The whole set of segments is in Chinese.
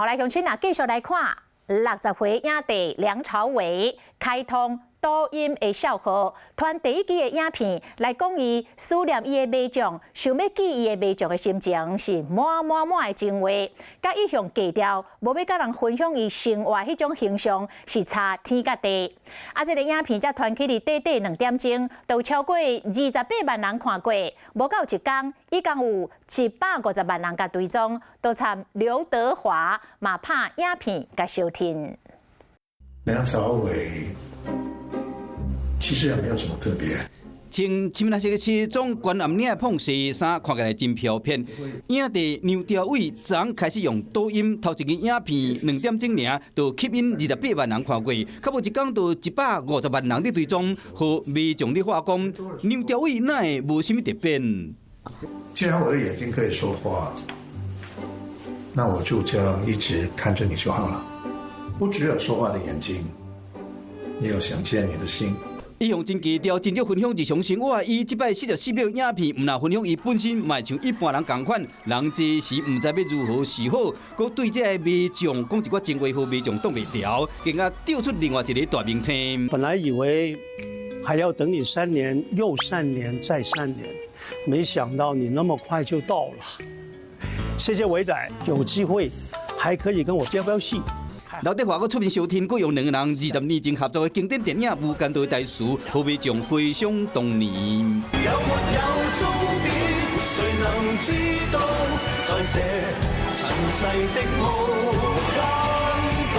来乡亲啊，继续来看60岁影帝梁朝伟开通抖音的笑号，传第一支的影片来讲伊思念伊的迷众，想要见伊的迷众的心情是满的情话，甲伊向低调，无要甲人分享伊生活迄种形象是差天甲地。啊，这个影片才传起哩短短2点钟，都有超过28万人看过，无到一天，已经有150万人甲追踪，都参刘德华嘛拍影片甲收听。梁朝伟其实也没有什么特别。穿深蓝色的西装、关暗领碰西衫，看起来真飘片。影帝梁朝伟昨昏开始用抖音，头一支影片2点钟尔，就吸引28万人看过，较无一天就150万人在追踪，和迷众咧话讲，梁朝伟哪会无什么特别？既然我的眼睛可以说话，那我就这样一直看着你就好了。不只有说话的眼睛，也有想见你的心。伊用真低调，真少分享日常生活。伊即摆44秒影片，毋若分享伊本身，嘛像一般人同款。人这时毋知要如何是好，佮对这个迷众讲一寡真话，互迷众挡袂牢，更加丢出另外一个大名称。本来以为还要等你3年，又3年，再3年，没想到你那么快就到了。谢谢伟仔，有机会还可以跟我飙戏。刘德华佮出面收听，佮用2个人20年前合作的经典电影《无间道》的台词，互迷众回想当年。有沒有終點？誰能知道？在這塵世的無間道。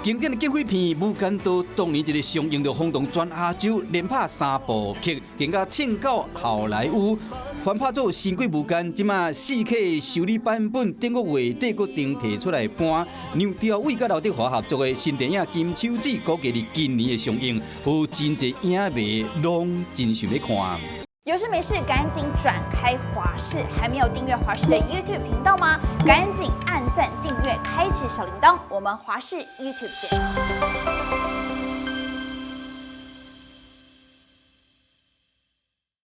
經典的警匪片《無間道》當年一個上映就轟動全亞洲，連拍3部劇，更加請到好萊塢。翻拍做《神鬼無間》，即馬4K 修理版本，頂個月底個定摕出來搬。梁朝偉甲劉德華合作的新電影《金手指》，估計伫今年的上映，有真濟影迷攏真想要看。有事没事赶緊轉開華視，還沒有訂閱華視的 YouTube 頻道嗎？趕緊按讚、訂閱、開啟小鈴鐺，我們華視 YouTube 見。